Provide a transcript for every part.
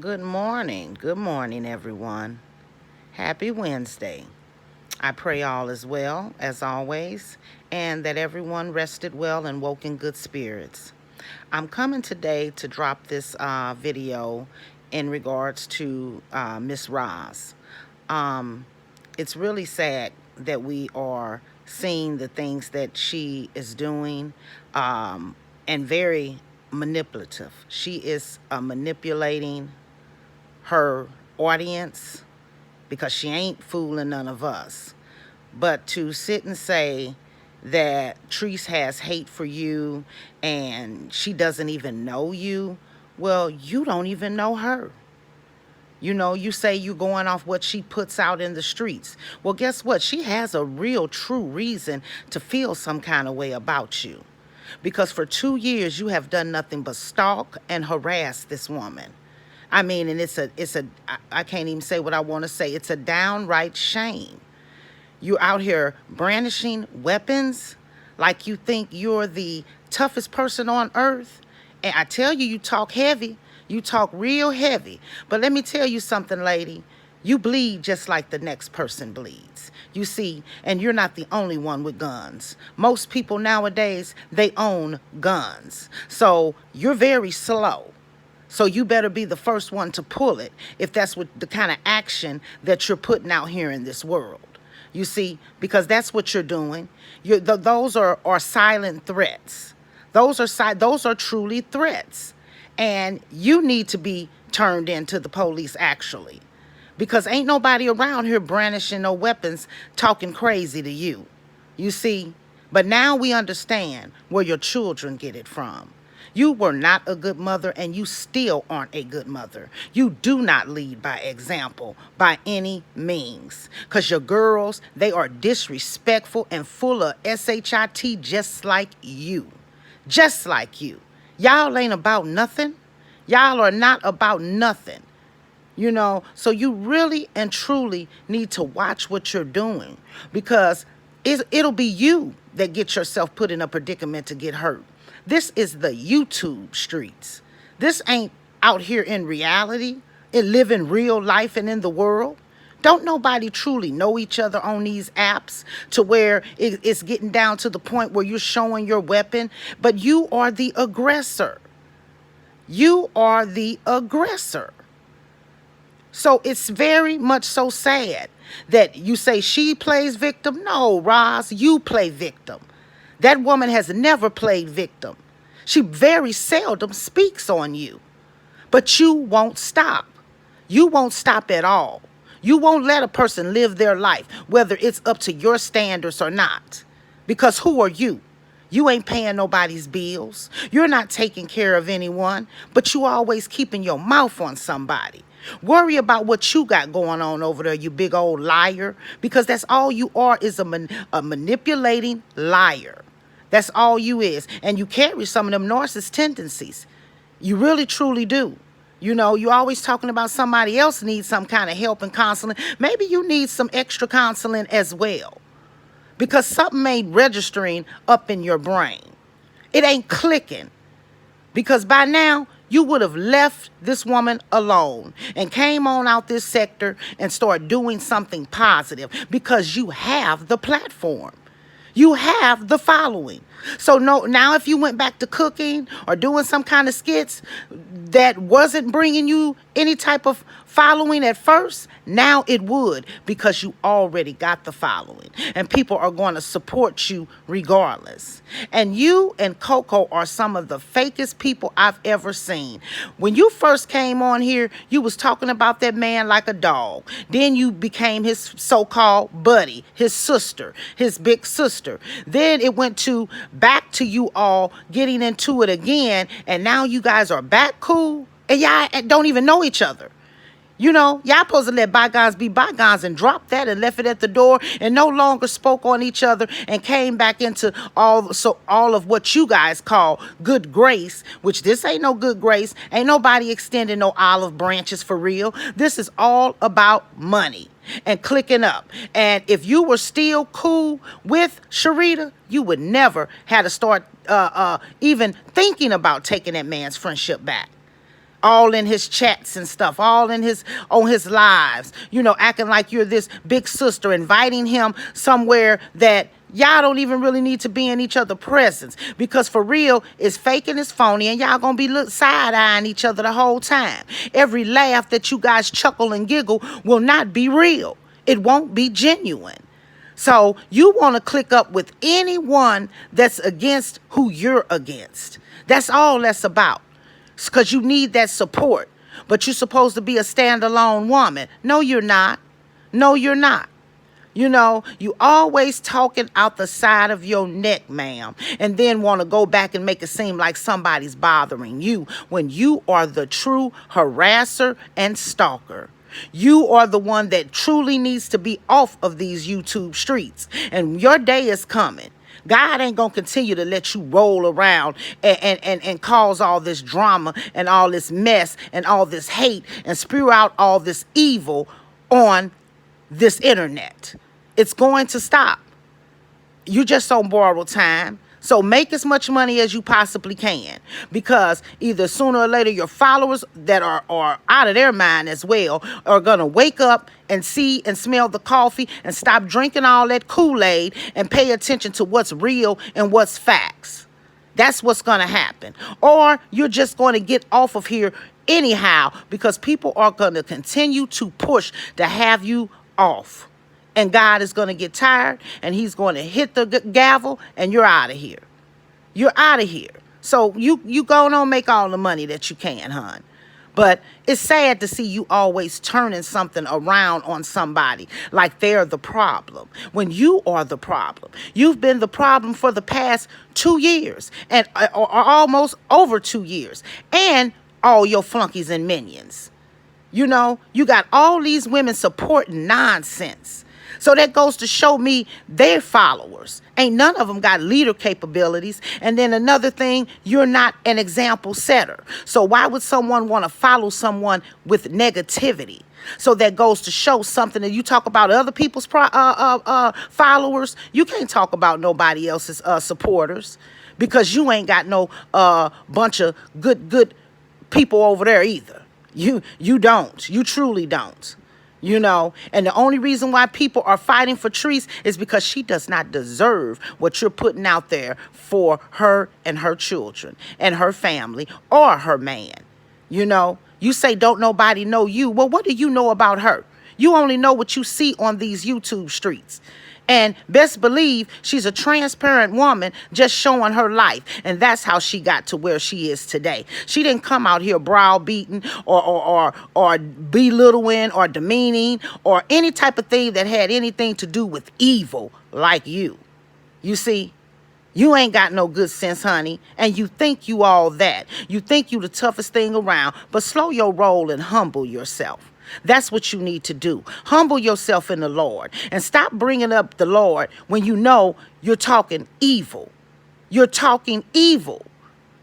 Good morning. Good morning, everyone. Happy Wednesday. I pray all is well, as always, and that everyone rested well and woke in good spirits. I'm coming today to drop this video in regards to Miss Roz. Um, it's really sad that we are seeing the things that she is doing and very manipulative. She is manipulating her audience because she ain't fooling none of us. But to sit and say that Treese has hate for you and she doesn't even know you, well, you don't even know her. You know, you say you going off what she puts out in the streets. Well, guess what? She has a real, true reason to feel some kind of way about you. Because for 2 years, you have done nothing but stalk and harass this woman. I mean, and I can't even say what I want to say. It's a downright shame. You're out here brandishing weapons like you think you're the toughest person on earth. And I tell you, you talk heavy. You talk real heavy. But let me tell you something, lady. You bleed just like the next person bleeds. You see, and you're not the only one with guns. Most people nowadays, they own guns. So you're very slow. So you better be the first one to pull it if that's what the kind of action that you're putting out here in this world. You see, because that's what you're doing. Those are silent threats. Those are truly threats. And you need to be turned into the police actually. Because ain't nobody around here brandishing no weapons talking crazy to you. You see, but now we understand where your children get it from. You were not a good mother and you still aren't a good mother. You do not lead by example by any means. Because your girls, they are disrespectful and full of shit just like you. Just like you. Y'all ain't about nothing. Y'all are not about nothing. You know, so you really and truly need to watch what you're doing because it'll be you that get yourself put in a predicament to get hurt. This is the YouTube streets. This ain't out here in reality, in living real life and in the world. Don't nobody truly know each other on these apps to where it's getting down to the point where you're showing your weapon, but you are the aggressor. You are the aggressor. So it's very much so sad that you say she plays victim. No, Roz, you play victim. That woman has never played victim. She very seldom speaks on you. But you won't stop. You won't stop at all. You won't let a person live their life, whether it's up to your standards or not. Because who are you? You ain't paying nobody's bills. You're not taking care of anyone, but you always keeping your mouth on somebody. Worry about what you got going on over there, you big old liar, because that's all you are is a manipulating liar. That's all you is. And you carry some of them narcissist tendencies. You really, truly do. You know, you always talking about somebody else needs some kind of help and counseling. Maybe you need some extra counseling as well. Because something ain't registering up in your brain. It ain't clicking. Because by now, you would have left this woman alone and came on out this sector and started doing something positive because you have the platform. You have the following. So no, now if you went back to cooking or doing some kind of skits that wasn't bringing you any type of following at first, now it would because you already got the following and people are going to support you regardless. And you and Coco are some of the fakest people I've ever seen. When you first came on here, you was talking about that man like a dog. Then you became his so-called buddy, his sister, his big sister. Then it went to back to you all getting into it again, and now you guys are back cool, and y'all don't even know each other. You know, y'all supposed to let bygones be bygones and drop that and left it at the door and no longer spoke on each other and came back into all of what you guys call good grace, which this ain't no good grace. Ain't nobody extending no olive branches for real. This is all about money and clicking up. And if you were still cool with Sharita, you would never have to start even thinking about taking that man's friendship back. all in his chats and stuff, all in his on his lives, acting like you're this big sister, inviting him somewhere that y'all don't even really need to be in each other's presence, because for real, it's fake and it's phony, and y'all gonna be side-eyeing each other the whole time. Every laugh that you guys chuckle and giggle will not be real. It won't be genuine. So you want to click up with anyone that's against who you're against. That's all that's about. Because you need that support. But you're supposed to be a standalone woman. No, you're not. No, you're not. You always talking out the side of your neck, ma'am, and then want to go back and make it seem like somebody's bothering you when you are the true harasser and stalker. You are the one that truly needs to be off of these YouTube streets, and your day is coming. God ain't going to continue to let you roll around and cause all this drama and all this mess and all this hate and spew out all this evil on this internet. It's going to stop. You just on borrowed time. So make as much money as you possibly can, because either sooner or later your followers that are out of their mind as well are going to wake up and see and smell the coffee and stop drinking all that Kool-Aid and pay attention to what's real and what's facts. That's what's going to happen. Or you're just going to get off of here anyhow, because people are going to continue to push to have you off. And God is going to get tired, and he's going to hit the gavel, and you're out of here. You're out of here. So you go on make all the money that you can, hon. But it's sad to see you always turning something around on somebody like they're the problem, when you are the problem. You've been the problem for the past 2 years, and or almost over 2 years, and all your flunkies and minions. You got all these women supporting nonsense. So that goes to show me their followers. Ain't none of them got leader capabilities. And then another thing, you're not an example setter. So why would someone want to follow someone with negativity? So that goes to show something. That you talk about other people's followers, you can't talk about nobody else's supporters, because you ain't got no bunch of good people over there either. You don't. You truly don't. And the only reason why people are fighting for Treese is because she does not deserve what you're putting out there for her and her children and her family or her man. You say don't nobody know you. Well, what do you know about her? You only know what you see on these YouTube streets. And best believe she's a transparent woman just showing her life. And that's how she got to where she is today. She didn't come out here browbeating or belittling or demeaning or any type of thing that had anything to do with evil like you. You see, you ain't got no good sense, honey. And you think you all that. You think you the toughest thing around. But slow your roll and humble yourself. That's what you need to do. Humble yourself in the Lord and stop bringing up the Lord when you know you're talking evil. You're talking evil,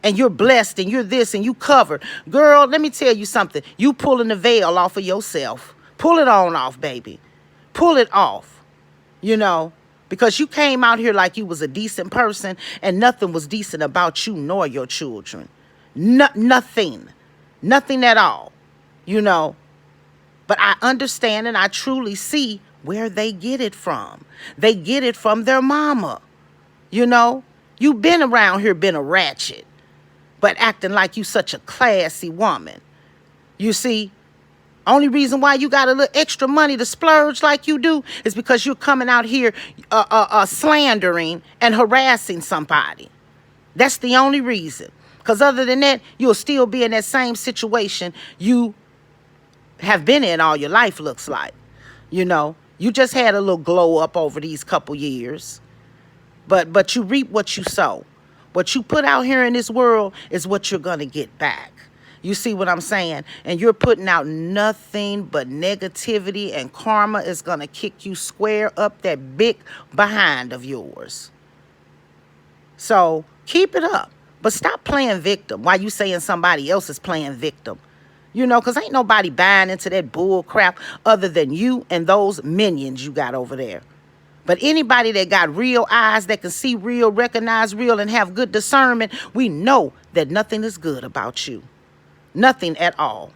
and you're blessed, and you're this, and you covered. Girl, let me tell you something. You pulling the veil off of yourself. Pull it on off, baby. Pull it off, because you came out here like you was a decent person, and nothing was decent about you nor your children. Nothing at all, But I understand, and I truly see where they get it from. They get it from their mama. You've been around here, been a ratchet, but acting like you such a classy woman. You see, only reason why you got a little extra money to splurge like you do is because you're coming out here slandering and harassing somebody. That's the only reason. Because other than that, you'll still be in that same situation you have been in all your life, looks like. You just had a little glow up over these couple years. But you reap what you sow. What you put out here in this world is what you're going to get back. You see what I'm saying? And you're putting out nothing but negativity, and karma is going to kick you square up that big behind of yours. So keep it up. But stop playing victim while you saying somebody else is playing victim. Because ain't nobody buying into that bull crap other than you and those minions you got over there. But anybody that got real eyes that can see real, recognize real, and have good discernment, we know that nothing is good about you. Nothing at all.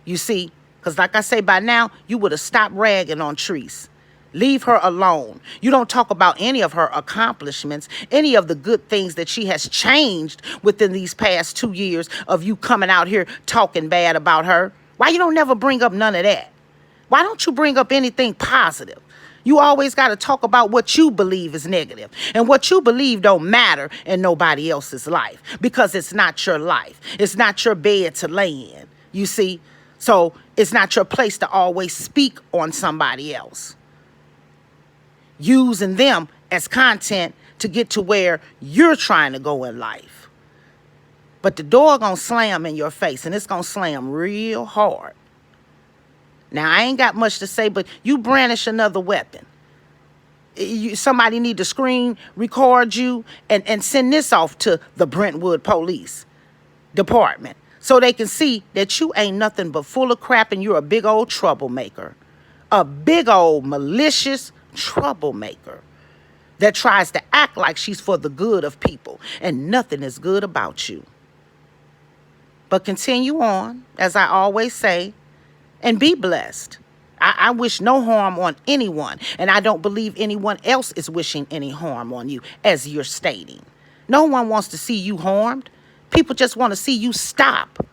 You see, because like I say, by now, you would have stopped ragging on Treese. Leave her alone. You don't talk about any of her accomplishments, any of the good things that she has changed within these past 2 years of you coming out here talking bad about her. Why you don't never bring up none of that? Why don't you bring up anything positive? You always got to talk about what you believe is negative. And what you believe don't matter in nobody else's life because it's not your life. It's not your bed to lay in, you see? So it's not your place to always speak on somebody else, using them as content to get to where you're trying to go in life. But the door gonna slam in your face, and it's gonna slam real hard. Now, I ain't got much to say, but you brandish another weapon. Somebody need to screen record you and send this off to the Brentwood Police Department so they can see that you ain't nothing but full of crap and you're a big old troublemaker. A big old malicious troublemaker that tries to act like she's for the good of people, and nothing is good about you. But continue on, as I always say, and be blessed. I wish no harm on anyone, and I don't believe anyone else is wishing any harm on you, as you're stating. No one wants to see you harmed. People just want to see you stop.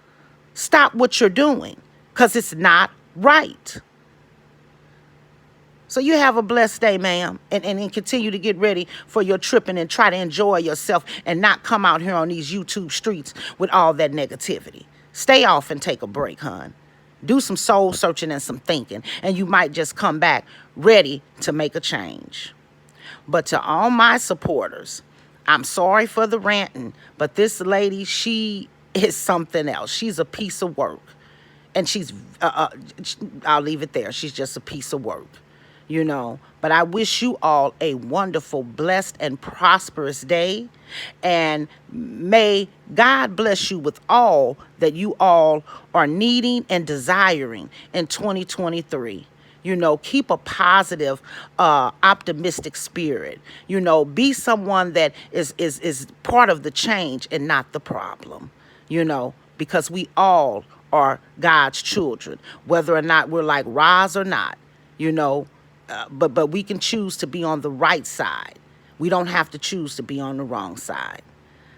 Stop what you're doing, because it's not right. So you have a blessed day, ma'am, and continue to get ready for your tripping and try to enjoy yourself and not come out here on these YouTube streets with all that negativity. Stay off and take a break, hon. Do some soul searching and some thinking, and you might just come back ready to make a change. But to all my supporters, I'm sorry for the ranting, but this lady, she is something else. She's a piece of work, and I'll leave it there. She's just a piece of work, you know. But I wish you all a wonderful, blessed, and prosperous day. And may God bless you with all that you all are needing and desiring in 2023. You know, keep a positive, optimistic spirit. You know, be someone that is part of the change and not the problem, you know, because we all are God's children, whether or not we're like Roz or not, you know. But we can choose to be on the right side. We don't have to choose to be on the wrong side.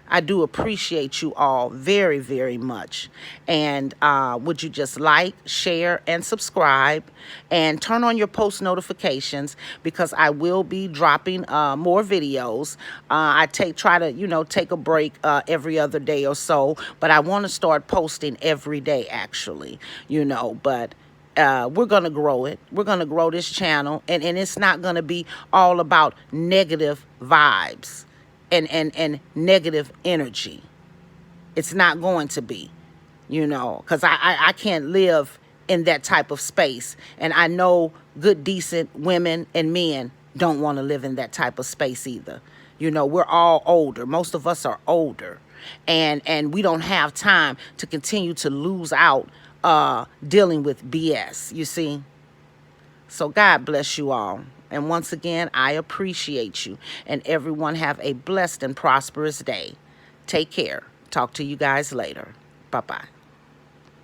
I do appreciate you all very, very much. And would you just like, share, and subscribe, and turn on your post notifications, because I will be dropping more videos. I try to, you know, take a break every other day or so, but I want to start posting every day, actually, you know. But we're going to grow it. We're going to grow this channel, and it's not going to be all about negative vibes and negative energy. It's not going to be, you know, because I can't live in that type of space. And I know good, decent women and men don't want to live in that type of space either. You know, we're all older. Most of us are older. And we don't have time to continue to lose out dealing with BS, you see. So God bless you all. And once again, I appreciate you. And everyone have a blessed and prosperous day. Take care. Talk to you guys later. Bye-bye.